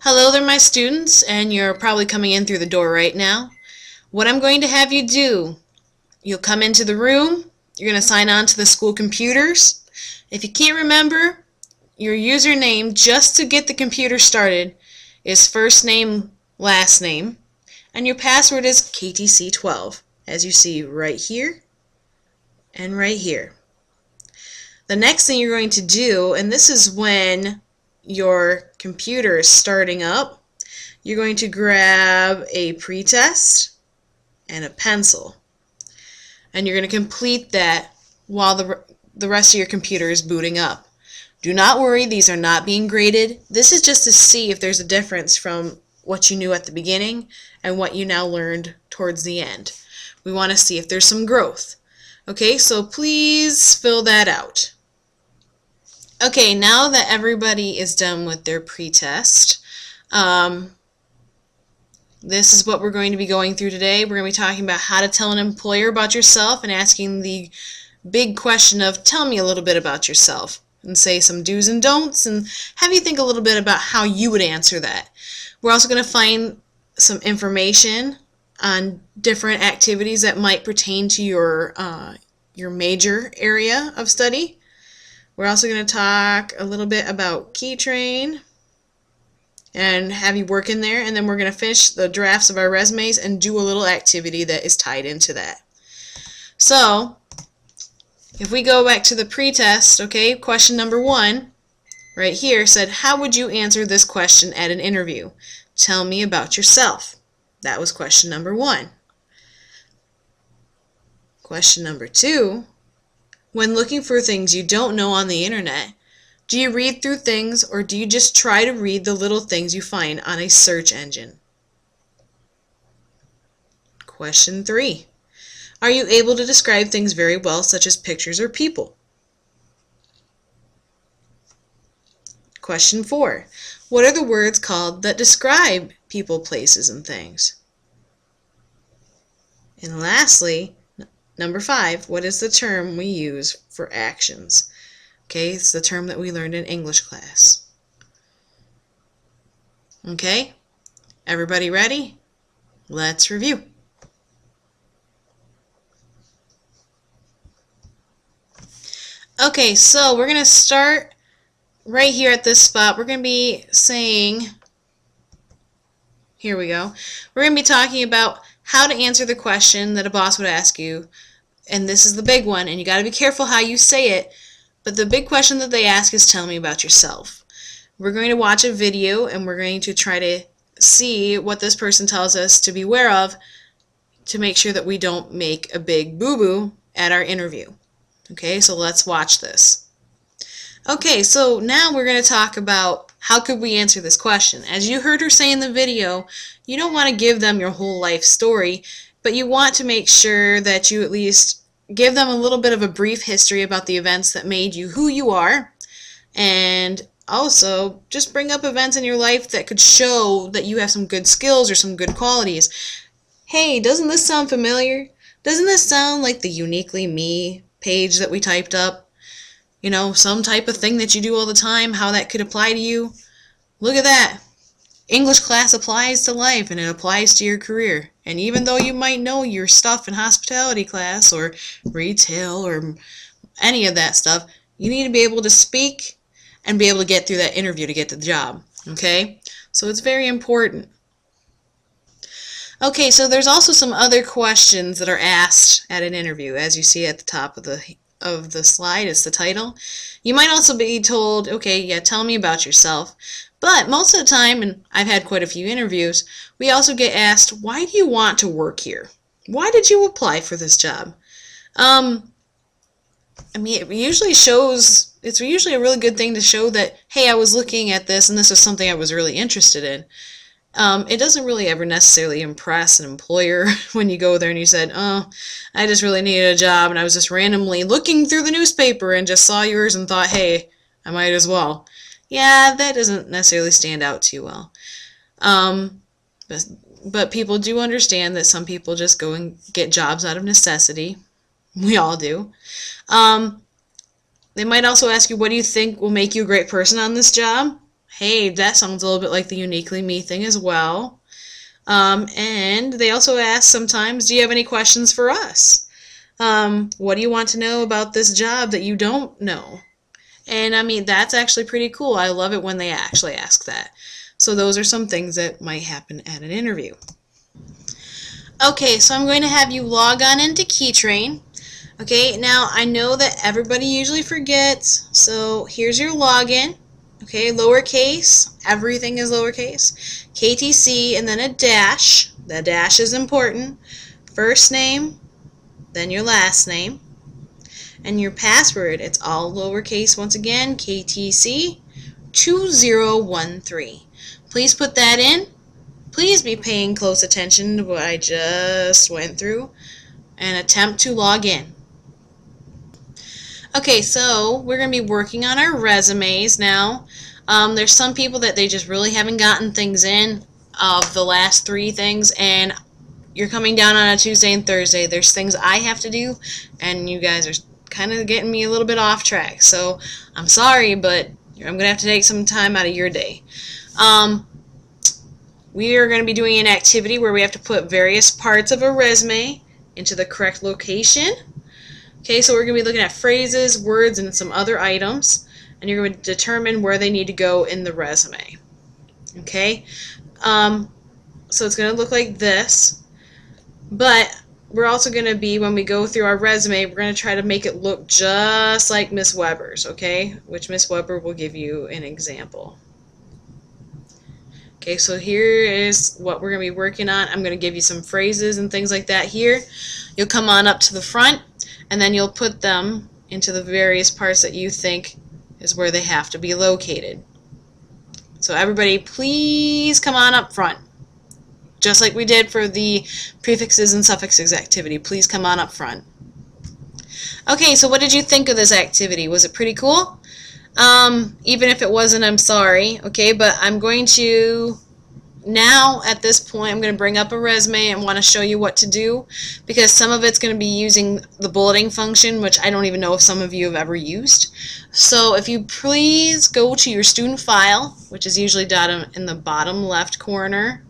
Hello there, my students, and you're probably coming in through the door right now. What I'm going to have you do, you'll come into the room, you're going to sign on to the school computers. If you can't remember, your username just to get the computer started is first name, last name, and your password is KTC12, as you see right here and right here. The next thing you're going to do, and this is when your computer is starting up, you're going to grab a pretest and a pencil, and you're going to complete that while the rest of your computer is booting up. Do not worry, these are not being graded. This is just to see if there's a difference from what you knew at the beginning and what you now learned towards the end. We want to see if there's some growth. Okay, so please fill that out. Okay, now that everybody is done with their pretest, this is what we're going to be going through today. We're going to be talking about how to tell an employer about yourself and asking the big question of, tell me a little bit about yourself, and say some do's and don'ts and have you think a little bit about how you would answer that. We're also going to find some information on different activities that might pertain to your major area of study. We're also going to talk a little bit about Keytrain and have you work in there, and then we're going to finish the drafts of our resumes and do a little activity that is tied into that. So, if we go back to the pretest, okay, question number 1 right here said, how would you answer this question at an interview? Tell me about yourself. That was question number 1. Question number 2, when looking for things you don't know on the internet, do you read through things or do you just try to read the little things you find on a search engine? Question 3, are you able to describe things very well, such as pictures or people? Question 4, what are the words called that describe people, places, and things? And lastly, number 5, what is the term we use for actions? Okay, it's the term that we learned in English class. Okay, everybody ready? Let's review. Okay, so we're going to start right here at this spot. We're going to be saying, here we go, we're going to be talking about how to answer the question that a boss would ask you. And this is the big one, and you got to be careful how you say it, but the big question that they ask is, tell me about yourself. We're going to watch a video, and we're going to try to see what this person tells us to be aware of to make sure that we don't make a big boo-boo at our interview. Okay, so let's watch this. Okay, so now we're going to talk about how could we answer this question. As you heard her say in the video, you don't want to give them your whole life story, but you want to make sure that you at least give them a little bit of a brief history about the events that made you who you are, and also just bring up events in your life that could show that you have some good skills or some good qualities. Hey, doesn't this sound familiar? Doesn't this sound like the Uniquely Me page that we typed up? You know, some type of thing that you do all the time, how that could apply to you. Look at that. English class applies to life, and it applies to your career. And even though you might know your stuff in hospitality class or retail or any of that stuff, you need to be able to speak and be able to get through that interview to get the job. Okay? So it's very important. Okay, so there's also some other questions that are asked at an interview. As you see at the top of the slide, it's the title. You might also be told, okay, yeah, tell me about yourself. But most of the time, and I've had quite a few interviews, we also get asked, why do you want to work here? Why did you apply for this job? I mean, it's usually a really good thing to show that, hey, I was looking at this and this is something I was really interested in. It doesn't really ever necessarily impress an employer when you go there and you said, oh, I just really needed a job and I was just randomly looking through the newspaper and just saw yours and thought, hey, I might as well. Yeah, that doesn't necessarily stand out too well. But people do understand that some people just go and get jobs out of necessity. We all do. They might also ask you, what do you think will make you a great person on this job? Hey, that sounds a little bit like the uniquely me thing as well. And they also ask sometimes, do you have any questions for us? What do you want to know about this job that you don't know? And I mean, that's actually pretty cool. I love it when they actually ask that. So those are some things that might happen at an interview. Okay, so I'm going to have you log on into KeyTrain. Okay, now I know that everybody usually forgets, so here's your login. Okay, lowercase, everything is lowercase. KTC and then a dash. The dash is important. First name, then your last name. And your password, it's all lowercase once again, KTC 2013. Please put that in. Please be paying close attention to what I just went through and attempt to log in. Okay, so we're going to be working on our resumes now. There's some people that they just really haven't gotten things in of the last 3 things, and you're coming down on a Tuesday and Thursday. There's things I have to do, and you guys are kind of getting me a little bit off track. So I'm sorry, but I'm going to have to take some time out of your day. We are going to be doing an activity where we have to put various parts of a resume into the correct location. Okay, so we're going to be looking at phrases, words, and some other items, and you're going to determine where they need to go in the resume. Okay, so it's going to look like this, but we're also going to be, when we go through our resume, we're going to try to make it look just like Miss Weber's, okay, which Miss Weber will give you an example. Okay, so here is what we're going to be working on. I'm going to give you some phrases and things like that here. You'll come on up to the front, and then you'll put them into the various parts that you think is where they have to be located. So everybody, please come on up front. Just like we did for the prefixes and suffixes activity, please come on up front. Okay, so what did you think of this activity? Was it pretty cool? Even if it wasn't, I'm sorry. Okay, but I'm going to, now at this point, I'm going to bring up a resume and want to show you what to do, because some of it's going to be using the bulleting function, which I don't even know if some of you have ever used. So if you please go to your student file, which is usually down in the bottom left corner.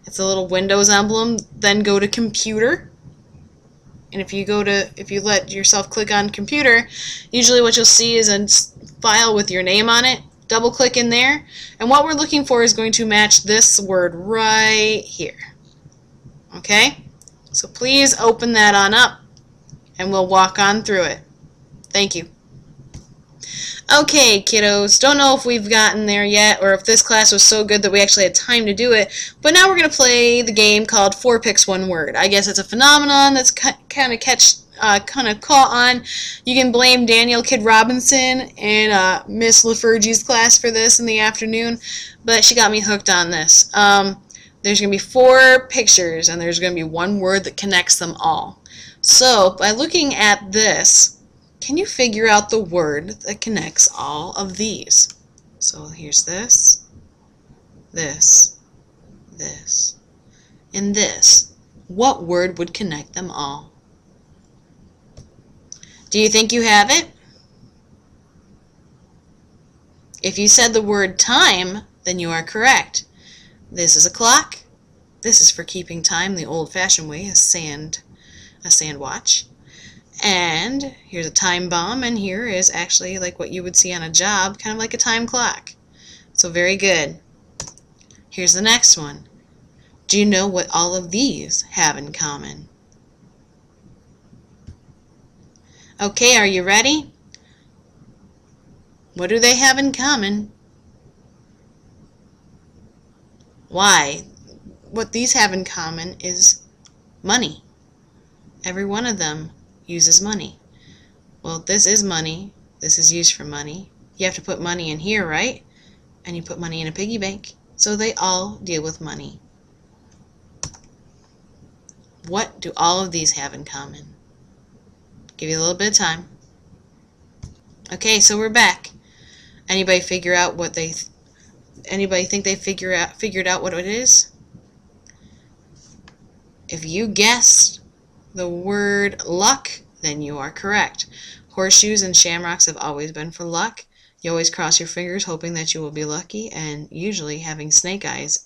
It's a little Windows emblem. Then go to computer. And if you let yourself click on computer, usually what you'll see is a file with your name on it. Double click in there, and what we're looking for is going to match this word right here. Okay? So please open that on up, and we'll walk on through it. Thank you. Okay, kiddos, don't know if we've gotten there yet, or if this class was so good that we actually had time to do it, but now we're going to play the game called 4 Picks 1 Word. I guess it's a phenomenon that's kind of caught on. You can blame Daniel Kidd Robinson and Miss LaFergie's class for this in the afternoon, but she got me hooked on this. There's going to be 4 pictures, and there's going to be 1 word that connects them all. So, by looking at this, can you figure out the word that connects all of these? So here's this, this, this, and this. What word would connect them all? Do you think you have it? If you said the word time, then you are correct. This is a clock. This is for keeping time the old-fashioned way, a sand watch. And here's a time bomb, and here is actually like what you would see on a job, kind of like a time clock. So very good. Here's the next one. Do you know what all of these have in common? Okay, are you ready? What do they have in common? Why? What these have in common is money. Every one of them uses money. Well, this is money. This is used for money. You have to put money in here, right? And you put money in a piggy bank. So they all deal with money. What do all of these have in common? Give you a little bit of time. Okay, so we're back. Anybody figure out what they? Anybody think they figured out what it is? If you guessed the word luck, then you are correct. Horseshoes and shamrocks have always been for luck. You always cross your fingers hoping that you will be lucky, and usually having snake eyes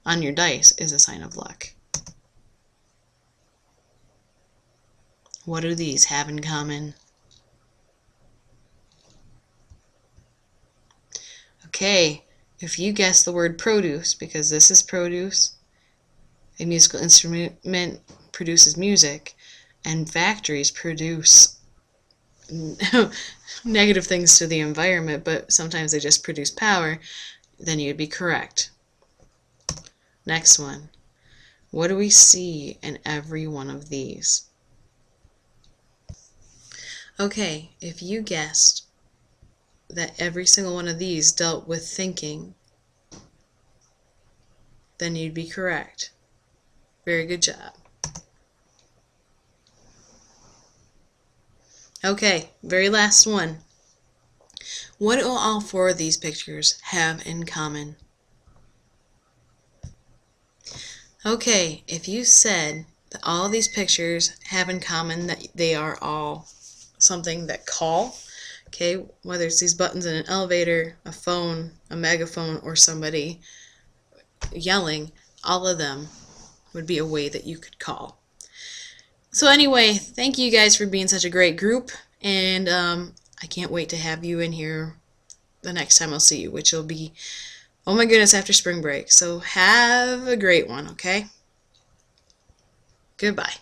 on your dice is a sign of luck. What do these have in common? Okay, if you guess the word produce, because this is produce, a musical instrument produces music, and factories produce negative things to the environment, but sometimes they just produce power, then you'd be correct. Next one. What do we see in every one of these? Okay, if you guessed that every single one of these dealt with thinking, then you'd be correct. Very good job. Okay, very last one. What do all four of these pictures have in common? Okay, if you said that all these pictures have in common that they are all something that call, okay, whether it's these buttons in an elevator, a phone, a megaphone, or somebody yelling, all of them would be a way that you could call. So anyway, thank you guys for being such a great group, and I can't wait to have you in here the next time I'll see you, which will be, oh my goodness, after spring break. So have a great one, okay? Goodbye.